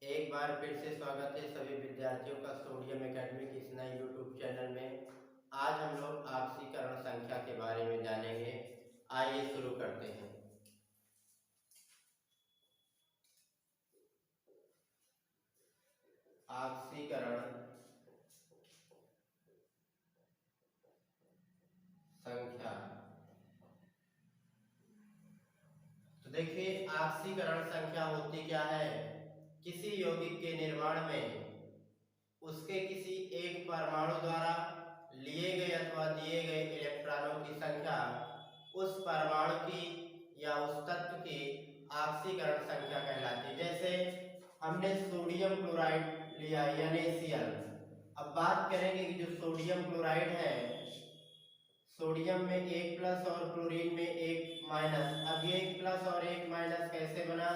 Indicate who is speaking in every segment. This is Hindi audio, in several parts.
Speaker 1: एक बार फिर से स्वागत है सभी विद्यार्थियों का सोडियम एकेडमी के इस नए यूट्यूब चैनल में। आज हम लोग ऑक्सीकरण संख्या के बारे में जानेंगे। आइए शुरू करते हैं। ऑक्सीकरण संख्या। तो देखिए, ऑक्सीकरण संख्या होती क्या है? किसी यौगिक के निर्माण में उसके किसी एक परमाणु द्वारा लिए गए अथवा दिए गए इलेक्ट्रॉनों की संख्या उस परमाणु की या उस तत्व की ऑक्सीकरण संख्या कहलाती है। जैसे हमने सोडियम क्लोराइड लिया NaCl। अब बात करेंगे कि जो सोडियम क्लोराइड है, सोडियम में एक प्लस और क्लोरीन में एक माइनस। अब ये एक प्लस और एक माइनस कैसे बना?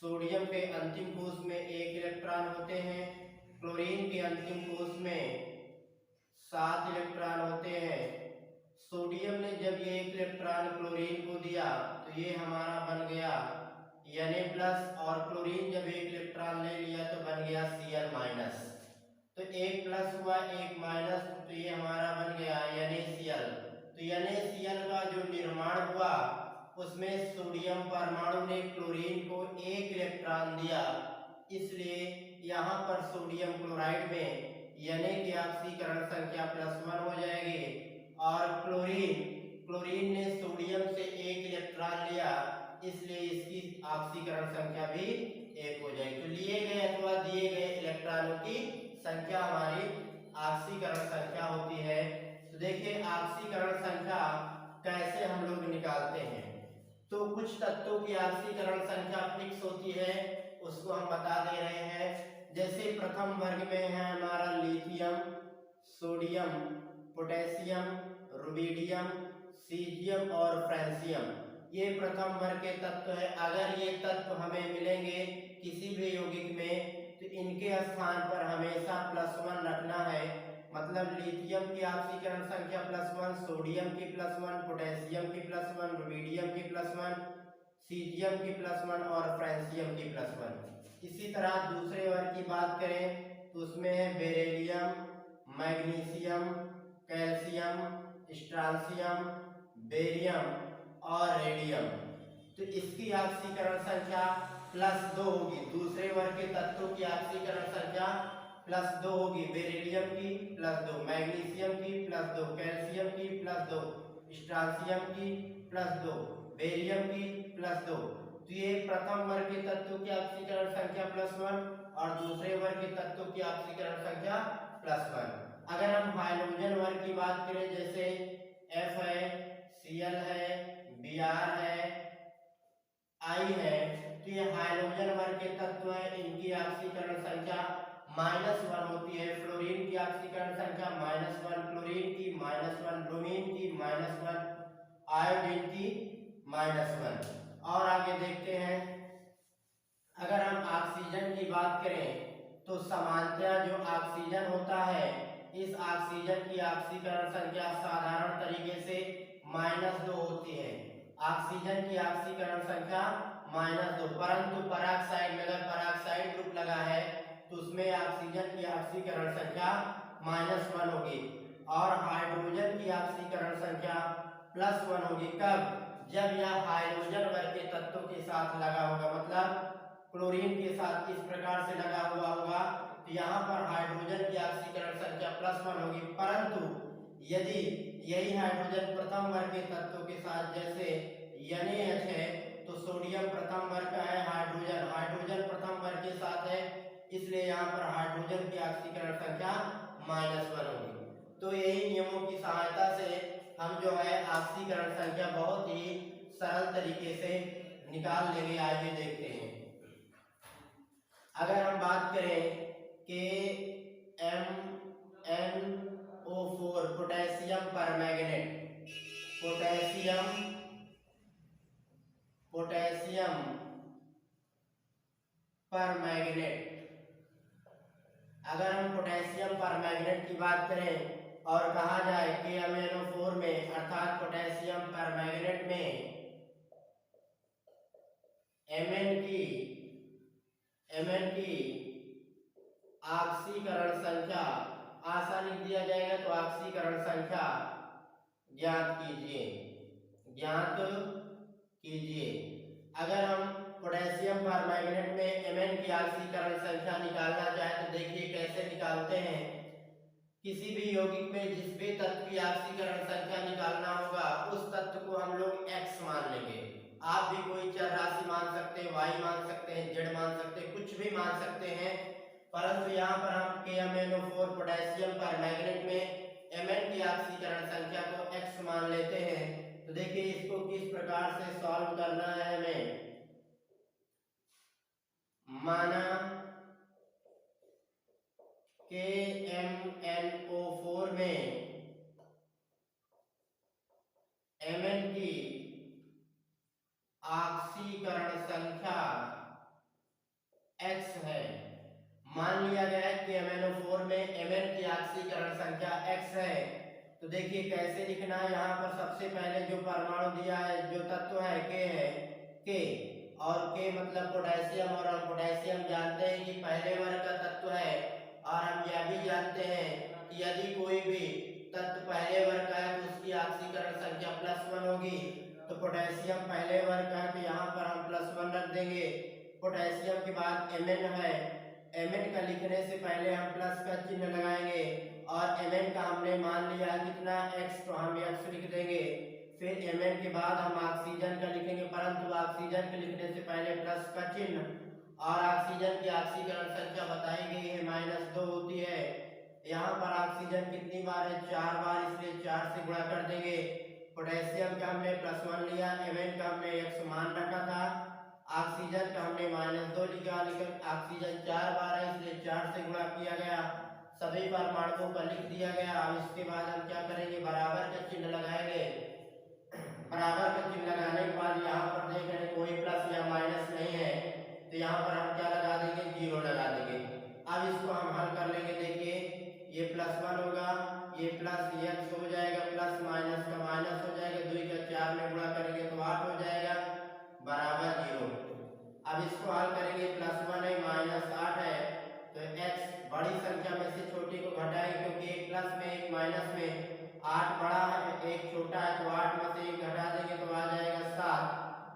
Speaker 1: सोडियम के अंतिम कोष में एक इलेक्ट्रॉन होते हैं, क्लोरीन के अंतिम कोष में 7 इलेक्ट्रॉन होते हैं। सोडियम ने जब ये एक इलेक्ट्रॉन क्लोरीन को दिया तो ये हमारा बन गया Na+, और क्लोरीन जब एक इलेक्ट्रॉन ले लिया तो बन गया Cl-। तो एक प्लस हुआ एक माइनस, तो ये हमारा बन गया NaCl। तो NaCl का जो निर्माण हुआ उसमें सोडियम परमाणु ने क्लोरीन को एक इलेक्ट्रॉन दिया, इसलिए यहाँ पर सोडियम क्लोराइड में Na की ऑक्सीकरण संख्या +1 हो जाएगी। और क्लोरीन ने सोडियम से एक इलेक्ट्रॉन लिया, इसलिए इसकी ऑक्सीकरण संख्या भी 1 हो जाएगी। तो लिए गए अथवा दिए गए इलेक्ट्रॉनों की संख्या हमारी ऑक्सीकरण संख्या होती है। तो देखिए, ऑक्सीकरण संख्या कैसे हम लोग निकालते हैं। तो कुछ तत्वों की ऑक्सीकरण संख्या फिक्स होती है, उसको हम बता दे रहे हैं। जैसे प्रथम वर्ग में है हमारा lithium, sodium, potassium, rubidium, caesium और फ्रांसियम। ये प्रथम वर्ग के तत्व है। अगर ये तत्व हमें मिलेंगे किसी भी यौगिक में तो इनके स्थान पर हमेशा +1 रखना है। मतलब लिथियम की ऑक्सीकरण संख्या +1, सोडियम की +1, पोटेशियम की +1, रुबिडियम की +1, सीजियम की +1 और फ्रांसियम की +1। इसी तरह दूसरे वर्ग की बात करें तो उसमें है beryllium, magnesium, calcium, strontium, barium और रेडियम। तो इसकी ऑक्सीकरण संख्या +2 होगी। दूसरे वर्ग के तत्वों की ऑक्सीकरण संख्या +2 होगी। बेरिलियम की +2, मैग्नीशियम की +2, कैल्शियम की +2, स्ट्रांसियम की +2, बेरियम की +2। तो ये प्रथम वर्ग के तत्वों की ऑक्सीकरण संख्या +1 और दूसरे वर्ग के तत्वों की ऑक्सीकरण संख्या +1। अगर हम हाइड्रोजन वर्ग की बात करें, जैसे F है, Cl है, Br है, I है, तो ये हाइड्रोजन वर्ग के तत्व है। इनकी ऑक्सीकरण संख्या -1 होती है। फ्लोरीन की ऑक्सीकरण संख्या -1, क्लोरीन की -1, ब्रोमीन की -1, आयोडीन की -1। और आगे देखते हैं, अगर हम ऑक्सीजन की बात करें तो समानतया जो ऑक्सीजन होता है, इस ऑक्सीजन की ऑक्सीकरण संख्या साधारण तरीके से -2 होती है। ऑक्सीजन की ऑक्सीकरण संख्या -2, परंतु पराक्साइड में अगर पराक्साइड ग्रुप लगा है तो उसमें ऑक्सीजन की ऑक्सीकरण संख्या -1 होगी। और हाइड्रोजन की ऑक्सीकरण संख्या +1 होगी। कब? जब यह हाइड्रोजन वर्ग के तत्वों के साथ लगा होगा, मतलब क्लोरीन के साथ इस प्रकार से लगा हुआ होगा, तो यहाँ पर हाइड्रोजन की ऑक्सीकरण संख्या +1 होगी। परंतु यदि यही हाइड्रोजन प्रथम वर्ग के तत्वों के साथ, जैसे NaH है, तो सोडियम प्रथम वर्ग का है, हाइड्रोजन प्रथम वर्ग के साथ है, इसलिए यहाँ पर हाइड्रोजन की ऑक्सीकरण संख्या -1 होगी। तो यही नियमों की सहायता से हम जो है ऑक्सीकरण संख्या बहुत ही सरल तरीके से निकाल लेंगे। आइए देखते हैं। अगर हम बात करें KMnO4 potassium permanganate, potassium permanganate. अगर हम पोटेशियम परमैंगनेट की बात करें और कहा जाए KMnO4 में, अर्थात पोटेशियम परमैंगनेट में Mn की ऑक्सीकरण संख्या आसानी दिया जाएगा तो ऑक्सीकरण संख्या ज्ञात कीजिए, ज्ञात कीजिए। अगर हम पोटेशियम परमैंगनेट में Mn की ऑक्सीकरण संख्या निकालना चाहे तो देखिए कैसे निकालते हैं। किसी भी यौगिक में जिस भी तत्व की ऑक्सीकरण संख्या निकालना होगा उस तत्व को हम लोग x मान लेंगे। आप भी कोई चर राशि मान सकते हैं, y मान सकते हैं, z मान सकते हैं, कुछ भी मान सकते हैं, परंतु यहाँ पर हम KMnO4 पोटेशियम परमैंगनेट में Mn की ऑक्सीकरण संख्या को x मान लेते हैं। तो देखिए इसको किस प्रकार से सॉल्व करना है हमें। माना KMnO4 में Mn की ऑक्सीकरण संख्या x है। मान लिया गया है कि MnO4 में Mn की ऑक्सीकरण संख्या x है। तो देखिए कैसे लिखना है। यहाँ पर सबसे पहले जो परमाणु दिया है, जो तत्व है K है, K और K मतलब पोटेशियम, और हम पोटेशियम जानते हैं कि पहले वर्ग का तत्व है, और हम यह भी जानते हैं कि यदि कोई भी तत्व पहले वर्ग का है तो उसकी ऑक्सीकरण संख्या +1 होगी। तो पोटेशियम पहले वर्ग का है तो यहाँ पर हम +1 रख देंगे। पोटेशियम के बाद Mn है, Mn का लिखने से पहले हम प्लस का चिन्ह लगाएंगे, और Mn का हमने मान लिया है कितना x, तो हम x लिख देंगे। फिर Mn के बाद हम ऑक्सीजन का लिखेंगे, परंतु ऑक्सीजन के लिखने से पहले प्लस का चिन्ह, और ऑक्सीजन की ऑक्सीकरण संख्या बताई गई है -2 होती है। यहाँ पर ऑक्सीजन कितनी बार है, 4 बार, इसलिए 4 से गुणा कर देंगे। पोटेशियम का हमने +1 लिया, Mn का हमने x मान रखा था, ऑक्सीजन का हमने -2 लिखा, लेकिन ऑक्सीजन 4 बार है इसलिए 4 से गुणा किया गया, सभी परमाणुओं का लिख दिया गया। अब इसके बाद हम क्या करेंगे, बराबर का चिन्ह लगाएंगे। बराबर का चिन्ह लगाने के बाद यहाँ पर देख रहे हैं कोई प्लस या माइनस नहीं है, तो यहाँ पर हम क्या लगा देंगे, 0 लगा देंगे। अब इसको हम हल कर लेंगे। देखिए ये +1 होगा, ये प्लस x हो जाएगा, प्लस माइनस का माइनस हो जाएगा, 2 का 4 में गुणा करेंगे तो 8 हो जाएगा, बराबर 0। अब इसको हल करेंगे, +1 है -8 है, तो x बड़ी संख्या में से छोटी को घटाएं, क्योंकि एक प्लस में एक माइनस में 8 बड़ा है एक छोटा है, तो 8 में से 1 घटा देंगे तो आ जाएगा 7।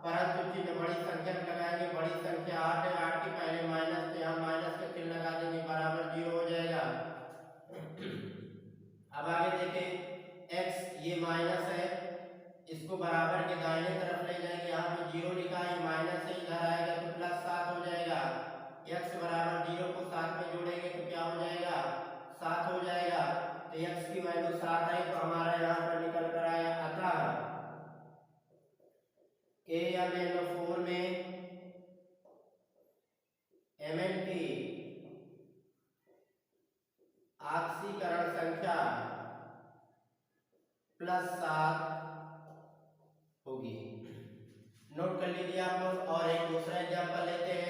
Speaker 1: परंतु चिन्ह बड़ी संख्या में लगाएंगे, बड़ी संख्या 8 है, 8 के पहले माइनस, तो यहाँ माइनस का चिन्ह लगा देंगे, बराबर 0 हो जाएगा। अब आगे देखें, x ये माइनस है, इसको बराबर के दाहिने तरफ ले जाएंगे, यहाँ पे 0 लिखा है, माइनस से इधर आएगा तो +7 हो जाएगा। x बराबर 0 को 7 में जोड़ेंगे तो क्या हो जाएगा, 7 हो जाएगा। तो x की वैल्यू 7 है, तो हमारा यहाँ पर निकल कर आया। अतः KMnO4 में Mn की ऑक्सीकरण संख्या +7 होगी। नोट कर लीजिए आप लोग। और एक दूसरा एग्जांपल लेते हैं।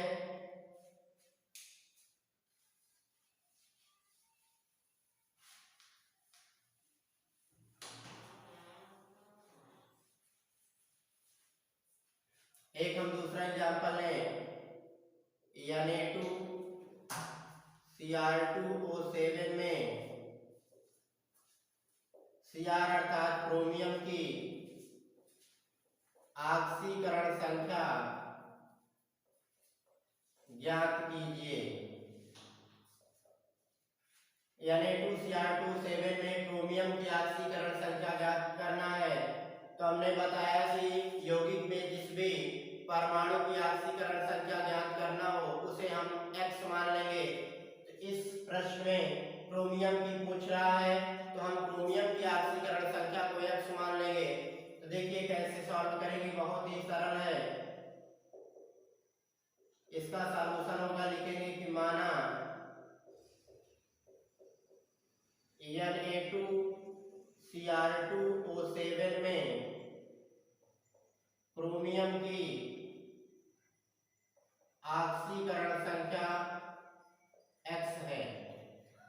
Speaker 1: एक हम दूसरा एग्जांपल लें, Na2Cr2O7 में Cr अर्थात क्रोमियम की ऑक्सीकरण संख्या ज्ञात कीजिए। Na2Cr2O7 में क्रोमियम की ऑक्सीकरण संख्या ज्ञात करना है। तो हमने बताया कि यौगिक में जिस भी परमाणु की ऑक्सीकरण संख्या ज्ञात करना हो उसे हम x मान लेंगे। तो इस प्रश्न में क्रोमियम की पूछ रहा है, तो हम क्रोमियम की ऑक्सीकरण संख्या को x मान लेंगे। तो देखिए कैसे सॉल्व करेंगे, बहुत ही सरल है। इसका सॉल्यूशन होगा, लिखेंगे कि माना Na2Cr2O7 में क्रोमियम की ऑक्सीकरण संख्या x है।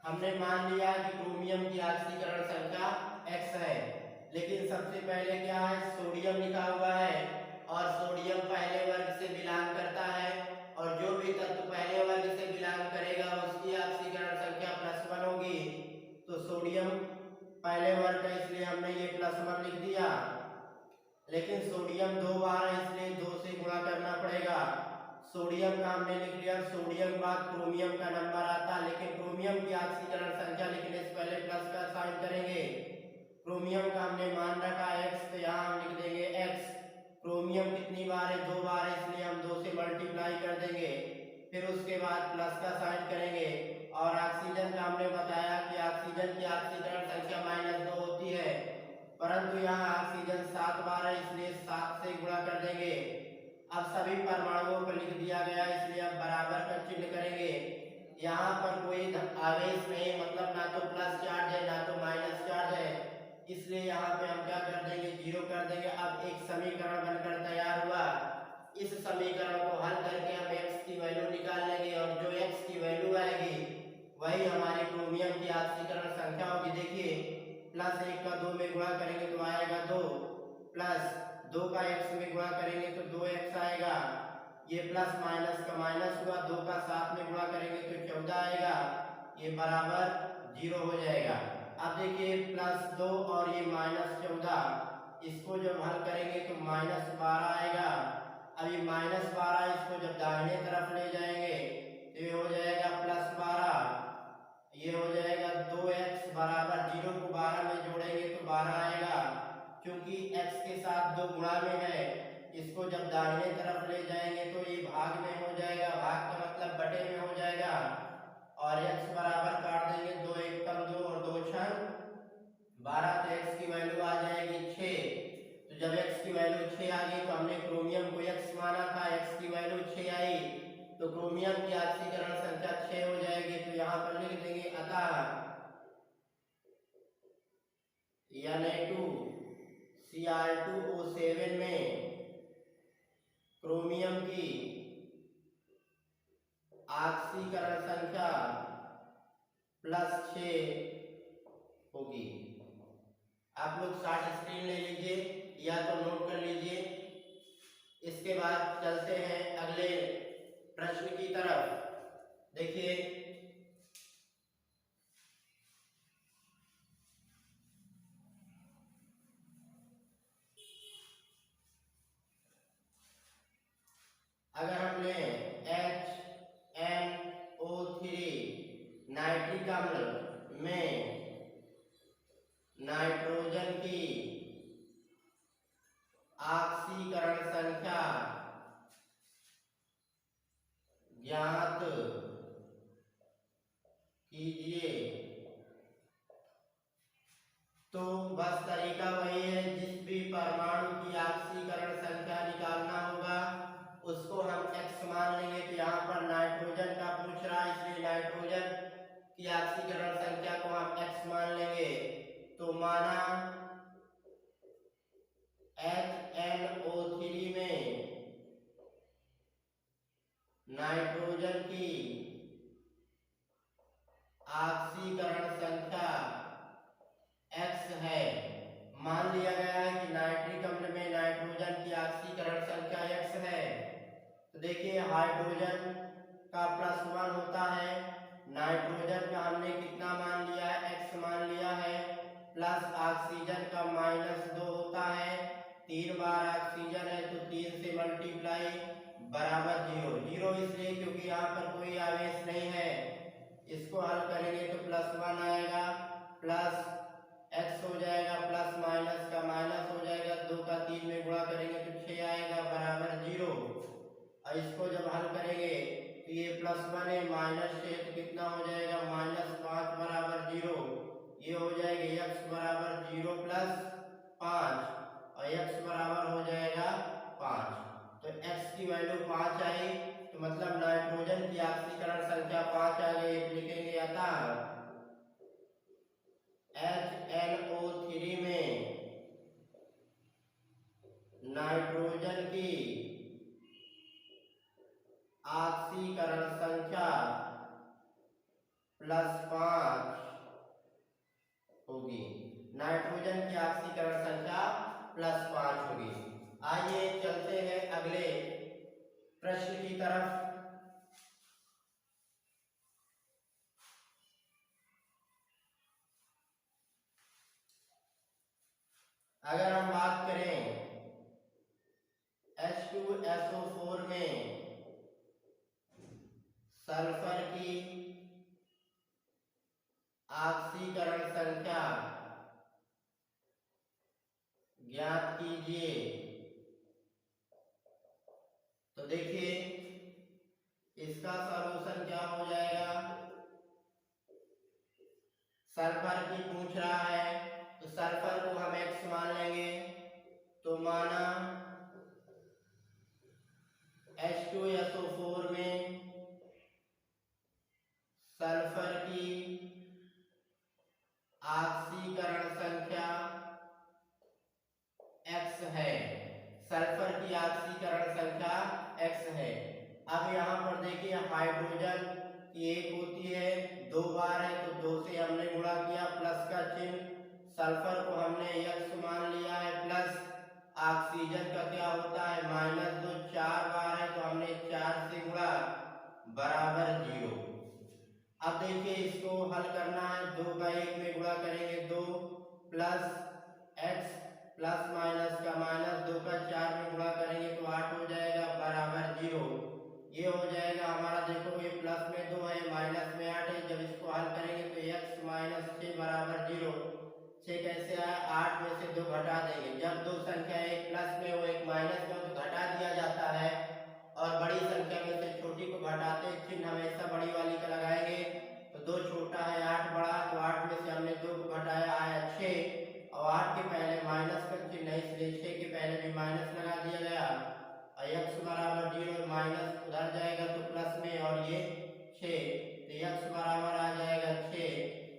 Speaker 1: हमने मान लिया कि क्रोमियम की ऑक्सीकरण संख्या x है, लेकिन सबसे पहले क्या है, सोडियम लिखा हुआ है, और सोडियम पहले वर्ग से बिलोंग करता है, और जो भी तत्व पहले वर्ग लेकिन सोडियम 2 बार है इसलिए 2 से गुणा करना पड़ेगा। सोडियम का हमने लिख लिया, सोडियम के बाद क्रोमियम का नंबर आता, लेकिन क्रोमियम की ऑक्सीकरण संख्या लिखने से पहले प्लस का साइन करेंगे। क्रोमियम का हमने मान रखा x, तो यहाँ हम लिख देंगे x। क्रोमियम कितनी बार है? 2 बार है, इसलिए हम 2 से मल्टीप्लाई कर देंगे। फिर उसके बाद प्लस का साइन करेंगे। और ऑक्सीजन का हमने बताया कि ऑक्सीजन की ऑक्सीकरण संख्या -2 होती है, परंतु यहाँ ऑक्सीजन 7 बार है, इसलिए 7 से गुणा कर देंगे। अब सभी परमाणुओं को लिख दिया गया, इसलिए अब बराबर का चिन्ह करेंगे। यहाँ पर कोई आवेश नहीं, मतलब ना तो प्लस चार्ज है ना तो माइनस चार्ज है, इसलिए यहाँ पे हम क्या कर देंगे? 0 कर देंगे। अब एक समीकरण बनकर तैयार हुआ। इस समीकरण को हल करके हम x की वैल्यू निकाल लेंगे, और जो x की वैल्यू आएगी वही हमारी क्रोमियम की ऑक्सीकरण संख्या होगी। देखिए, +1 का 2 में गुणा करेंगे तो आएगा 2, प्लस 2 का x में गुणा करेंगे तो 2x आएगा। ये प्लस माइनस का माइनस हुआ, 2 का 7 में गुणा करेंगे तो 14 आएगा, ये बराबर 0 हो जाएगा। अब देखिए, +2 और ये -14, इसको जब हल करेंगे तो -12 आएगा। अब ये -12 इसको जब दाहिने तरफ ले जाएंगे तो ये हो जाएगा +12, ये हो जाएगा 2x बराबर 0 को 12 में जोड़ेंगे तो 12 आएगा। क्योंकि x के साथ 2 गुणा में है, इसको जब दाहिने तरफ ले जाएंगे तो ये भाग में हो जाएगा, भाग का मतलब बटे में हो जाएगा, और x बराबर काट देंगे, 2 1 कम 2 और 2 छंग 12, तो x की वैल्यू आ जाएगी 6। तो जब x की वैल्यू 6 आ गई तो हमने क्रोमियम को x माना था, x की वैल्यू 6 आई, तो क्रोमियम की ऑक्सीकरण संख्या 6 हो जाएगी। तो यहाँ पर लिख देंगे अतः Na2Cr2O7 में क्रोमियम की ऑक्सीकरण संख्या +6 होगी। आप लोग शॉर्ट स्क्रीन ले लीजिए या तो नोट कर लीजिए। इसके बाद चलते हैं अगले प्रश्न की तरफ। देखिए, अगर हम लें HNO3 नाइट्रिक अम्ल में नाइट्रोजन की ऑक्सीकरण संख्या ज्ञात कीजिए, तो बस तरीका वही है, जिस भी परमाणु की ऑक्सीकरण संख्या निकालना होगा उसको हम x मान लेंगे। तो यहाँ पर नाइट्रोजन का पूछ रहा है, इसलिए नाइट्रोजन की ऑक्सीकरण संख्या को हम x मान लेंगे। तो माना HNO3 में नाइट्रोजन की ऑक्सीकरण संख्या x है। मान लिया गया है कि नाइट्रिक अम्ल में नाइट्रोजन की ऑक्सीकरण संख्या x है। तो देखिए, हाइड्रोजन का +1 होता है, नाइट्रोजन का हमने कितना मान लिया है? x मान लिया है, प्लस ऑक्सीजन का -2 होता है, 3 बार ऑक्सीजन है तो 3 से मल्टीप्लाई बराबर 0। 0 इसलिए क्योंकि यहाँ पर कोई आवेश नहीं है। इसको हल करेंगे तो +1 आएगा, प्लस x हो जाएगा, प्लस माइनस का माइनस हो जाएगा, 2 का 3 में गुणा करेंगे तो 6 आएगा बराबर 0। और इसको जब हल करेंगे तो ये +1 है, -6 तो कितना हो जाएगा? -5 बराबर 0। ये हो जाएगा x बराबर 0 + 5, और x बराबर हो जाएगा 5। तो x की वैल्यू 5 आई, तो मतलब नाइट्रोजन की ऑक्सीकरण संख्या 5 आ गई। लिखेंगे अतः HNO3 में नाइट्रोजन की ऑक्सीकरण संख्या +5 होगी। नाइट्रोजन की ऑक्सीकरण संख्या +5 होगी। आइए चलते हैं अगले प्रश्न की तरफ। अगर हम बात करें H2SO4 में सल्फर की ऑक्सीकरण संख्या ज्ञात कीजिए। तो देखिए इसका सॉल्यूशन क्या हो जाएगा। सल्फर की पूछ रहा है तो सल्फर को हम X मान लेंगे। तो माना H2SO4 में सल्फर की ऑक्सीकरण संख्या X है। सल्फर की ऑक्सीकरण संख्या X है। अब यहाँ पर देखिए हाइड्रोजन की एक होती है, 2 बार है तो 2 से हमने गुणा किया, प्लस का चिन्ह। सल्फर को हमने X मान लिया है प्लस, ऑक्सीजन का क्या होता है -2, 4 बार है तो हमने 4 से गुणा बराबर 0। अब देखिए इसको हल करना है, 2 का 1 में गुणा करेंगे 2 प्लस x प्लस माइनस का माइनस, 2 का 4 में गुणा करेंगे तो 8 हो जाएगा बराबर 0। ये हो जाएगा हमारा, देखो ये प्लस में 2 है माइनस में 8 है। जब इसको हल करेंगे तो x माइनस 6 बराबर 0। 6 कैसे आया, 8 में से 2 घटा देंगे। जब दो संख्या एक प्लस में हो एक माइनस में हो तो घटा दिया जाता है, और बड़ी संख्या में से छोटी को घटाते चिन्ह हमेशा बड़ी वाली का लगाएंगे। तो 2 छोटा है 8 बड़ा, तो 8 में से हमने 2 को घटाया आया 6, और 8 के पहले माइनस का चिन्ह है इसलिए 6 के पहले भी माइनस लगा दिया गया। और x बराबर 0, माइनस उधर जाएगा तो प्लस में, और ये 6 तो x बराबर आ जाएगा 6।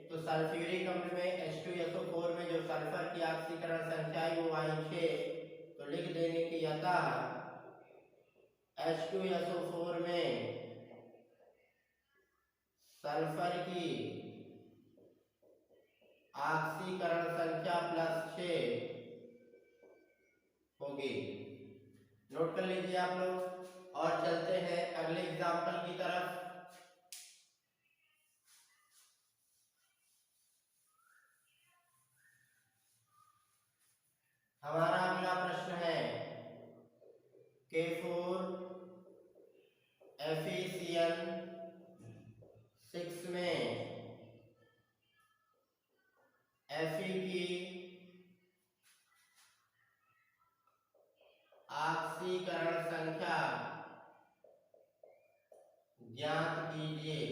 Speaker 1: तो सल्फ्यूरिक अम्ल में H2SO4 में जो सल्फर की ऑक्सीकरण संख्या है वो आई 6। तो लिख देंगे कि अतः H2SO4 में सल्फर की ऑक्सीकरण संख्या +6 होगी। नोट कर लीजिए आप लोग, और चलते हैं अगले एग्जाम्पल की तरफ। हमारा अगला प्रश्न है K4FeCl6 में Fe की ऑक्सीकरण संख्या ज्ञात कीजिए।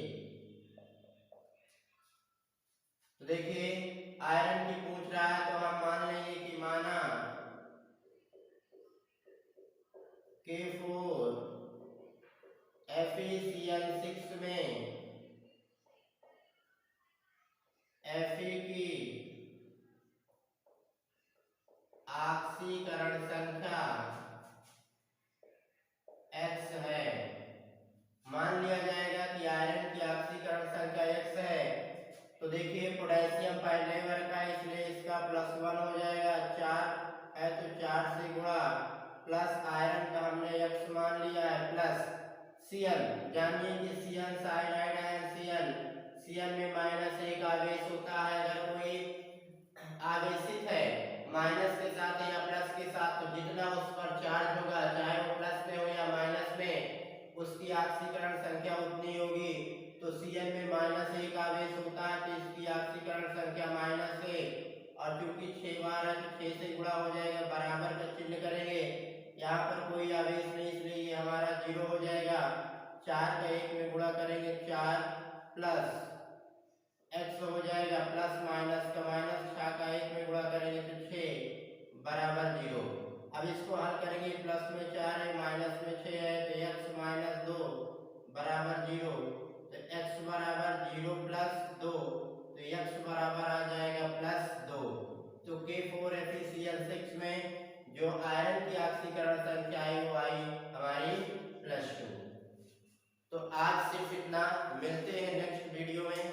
Speaker 1: तो देखिए आयरन की पूछ रहा है तो हम मान लेंगे कि माना K4FeCl6 में Fe की ऑक्सीकरण संख्या X है। मान लिया जाएगा कि आयरन की ऑक्सीकरण संख्या X है। तो देखिए पोटेशियम पहले वर्ग का है इसलिए इसका +1 हो जाएगा, 4 है तो 4 से गुणा, प्लस आयरन का हमने X मान लिया है प्लस Cl। जानिए कि Cl साइनाइड है, Cl में -1 आवेश होता है। अगर कोई आवेशित है माइनस के साथ या प्लस के साथ तो जितना उस पर चार्ज होगा चाहे वो प्लस में हो या माइनस में, उसकी ऑक्सीकरण संख्या उतनी होगी। तो Cl में -1 आवेश होता है तो इसकी ऑक्सीकरण संख्या -1, और क्योंकि 6 बार है तो 6 से गुणा हो जाएगा, बराबर का चिन्ह करेंगे। यहाँ पर कोई आवेश नहीं इसलिए ये हमारा 0 हो जाएगा। 4 का 1 में गुणा करेंगे 4 प्लस x हो जाएगा प्लस माइनस का माइनस, 6 का 1 में गुणा करेंगे तो 6 बराबर 0। अब इसको हल करेंगे, प्लस में 4 है माइनस में 6 है तो x - 2 बराबर 0। तो x बराबर 0 प्लस 2 तो x बराबर आ जाएगा +2। तो K4FeCl6 में जो आयरन की ऑक्सीकरण संख्या है वो आई हमारी +2। तो आज सिर्फ इतना, मिलते हैं नेक्स्ट वीडियो में।